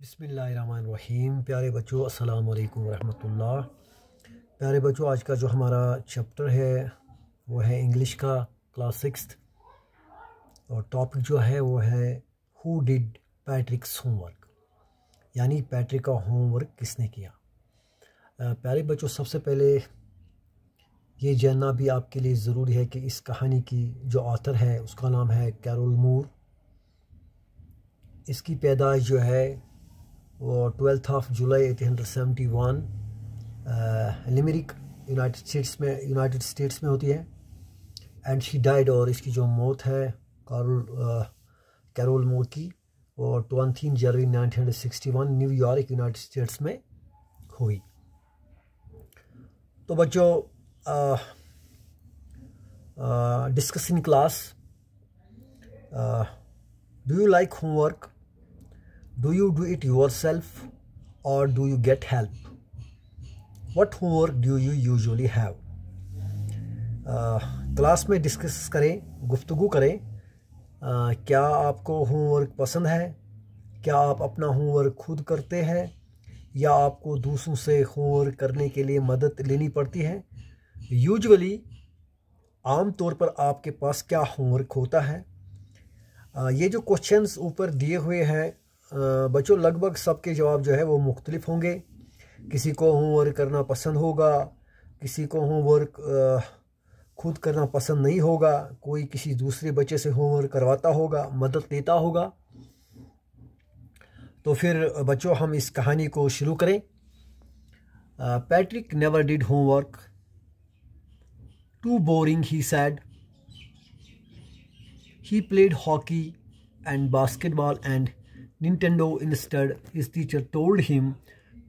बिस्मिल्लाहिर्रहमानिर्रहीम। प्यारे बच्चों, अस्सलाम वालेकुम रहमतुल्लाह। प्यारे बच्चों, आज का जो हमारा चैप्टर है वो है इंग्लिश का क्लास 6 और टॉपिक जो है वो है हु डिड पैट्रिक्स होमवर्क, यानी पैट्रिक का होमवर्क किसने किया। प्यारे बच्चों, सबसे पहले ये जानना भी आपके लिए ज़रूरी है कि इस कहानी की जो ऑथर है उसका नाम है कैरोल मूर। इसकी पैदाइश जो है वो 12 जुलाई 1871 लिमरिक यूनाइटेड स्टेट्स में होती है एंड शी डाइड, और इसकी जो मौत है कैरोल मूर की वो 20 जनवरी 1961 न्यूयॉर्क यूनाइटेड स्टेट्स में हुई। तो बच्चों, discuss in class, do you like homework? Do you do it yourself or do you get help? What homework do you usually have? Class में डिस्कस करें, गुफ्तगू करें। क्या आपको होमवर्क पसंद है? क्या आप अपना होमवर्क खुद करते हैं या आपको दूसरों से होमवर्क करने के लिए मदद लेनी पड़ती है? यूजुअली आम तौर पर आपके पास क्या होमवर्क होता है? ये जो क्वेश्चंस ऊपर दिए हुए हैं बच्चों, लगभग सबके जवाब जो है वो मुख्तलिफ होंगे। किसी को होमवर्क करना पसंद होगा, किसी को होमवर्क खुद करना पसंद नहीं होगा, कोई किसी दूसरे बच्चे से होमवर्क करवाता होगा, मदद लेता होगा। तो फिर बच्चों, हम इस कहानी को शुरू करें। Patrick never did homework, too boring he said. He played hockey and basketball and Nintendo instead. His teacher told him,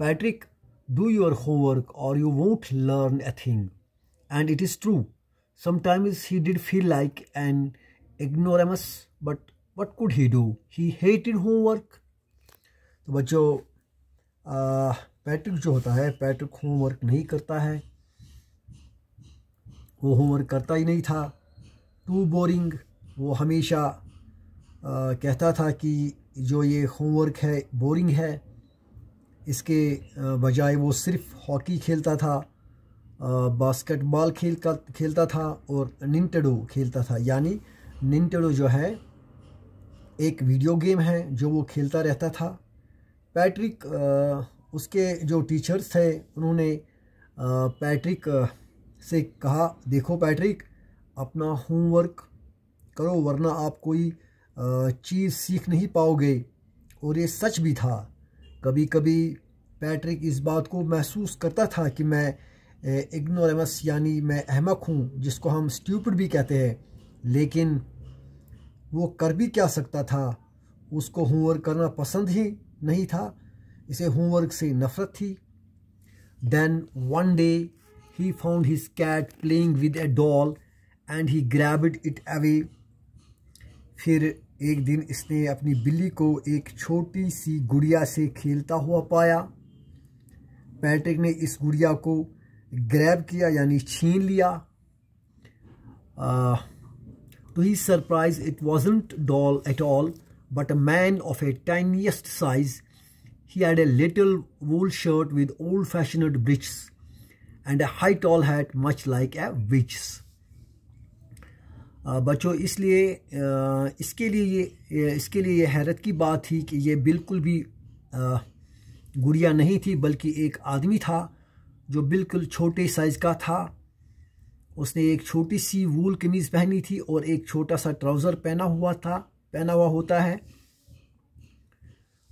Patrick, do your homework or you won't learn a thing. And it is true. Sometimes he did feel like an ignoramus, but what could he do? He hated homework. तो बच्चों, Patrick जो होता है, Patrick homework नहीं करता है, वो homework करता ही नहीं था। टू बोरिंग, वो हमेशा कहता था कि जो ये होमवर्क है बोरिंग है, इसके बजाय वो सिर्फ हॉकी खेलता था, बास्केटबॉल खेलता था और निंटेडो खेलता था। यानी निंटेडो जो है एक वीडियो गेम है जो वो खेलता रहता था। पैट्रिक, उसके जो टीचर्स थे उन्होंने पैट्रिक से कहा, देखो पैट्रिक, अपना होमवर्क करो वरना आप कोई चीज़ सीख नहीं पाओगे। और ये सच भी था। कभी कभी पैट्रिक इस बात को महसूस करता था कि मैं इग्नोरेमस यानी मैं अहमक हूँ, जिसको हम स्टूपिड भी कहते हैं, लेकिन वो कर भी क्या सकता था। उसको होमवर्क करना पसंद ही नहीं था, इसे होमवर्क से नफ़रत थी। Then one day he found his cat playing with a doll and he grabbed it away. फिर एक दिन इसने अपनी बिल्ली को एक छोटी सी गुड़िया से खेलता हुआ पाया। पैट्रिक ने इस गुड़िया को ग्रैब किया यानी छीन लिया। To his surprise, it wasn't doll at all, but a man of a tiniest size. He had a little wool shirt with old-fashioned breeches and a high tall hat, much like a witch's. बच्चों, इसलिए इसके लिए ये हैरत की बात थी कि ये बिल्कुल भी गुड़िया नहीं थी, बल्कि एक आदमी था जो बिल्कुल छोटे साइज़ का था। उसने एक छोटी सी वूल कमीज़ पहनी थी और एक छोटा सा ट्राउज़र पहना हुआ होता है,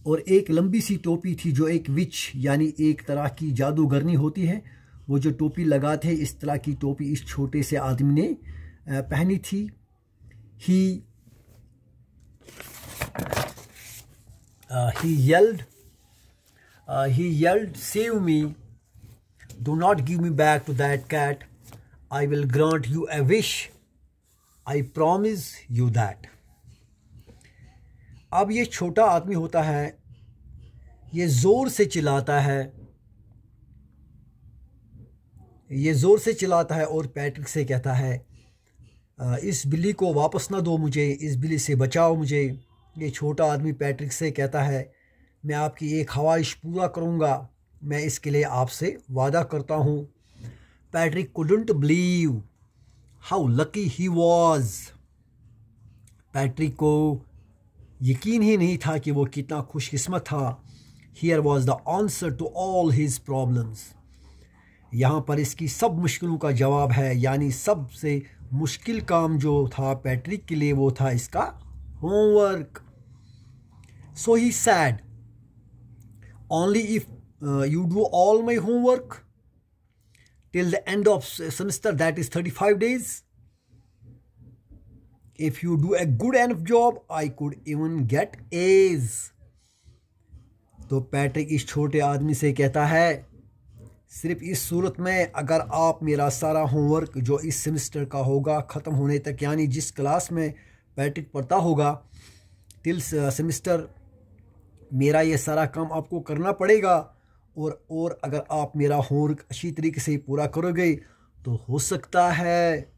और एक लंबी सी टोपी थी जो एक विच यानी एक तरह की जादूगरनी होती है, वो जो टोपी लगाते हैं, इस तरह की टोपी इस छोटे से आदमी ने पहनी थी। He yelled, save me, do not give me back to that cat, I will grant you a wish, I promise you that. अब ये छोटा आदमी होता है, ये ज़ोर से चिल्लाता है और पैट्रिक से कहता है, इस बिल्ली को वापस ना दो मुझे, इस बिल्ली से बचाओ मुझे। ये छोटा आदमी पैट्रिक से कहता है मैं आपकी एक ख्वाहिश पूरा करूँगा, मैं इसके लिए आपसे वादा करता हूँ। Patrick couldn't believe how lucky he was। Patrick को यकीन ही नहीं था कि वो कितना खुशकिस्मत था। Here was the answer to all his problems। यहाँ पर इसकी सब मुश्किलों का जवाब है, यानी सबसे मुश्किल काम जो था पैट्रिक के लिए वो था इसका homework. So he said, only if you do all my homework till the end of semester, that is 35 days. If you do a good enough job, I could even get A's। तो Patrick इस छोटे आदमी से कहता है, सिर्फ इस सूरत में अगर आप मेरा सारा होमवर्क जो इस सेमेस्टर का होगा ख़त्म होने तक, यानी जिस क्लास में पैट्रिक पढ़ता होगा टिल सेमेस्टर, मेरा ये सारा काम आपको करना पड़ेगा। और अगर आप मेरा होमवर्क अच्छी तरीके से पूरा करोगे तो हो सकता है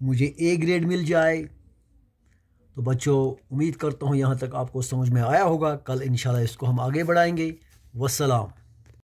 मुझे ए ग्रेड मिल जाए। तो बच्चों, उम्मीद करता हूँ यहाँ तक आपको समझ में आया होगा। कल इंशाल्लाह इसको हम आगे बढ़ाएंगे। वस्सलाम।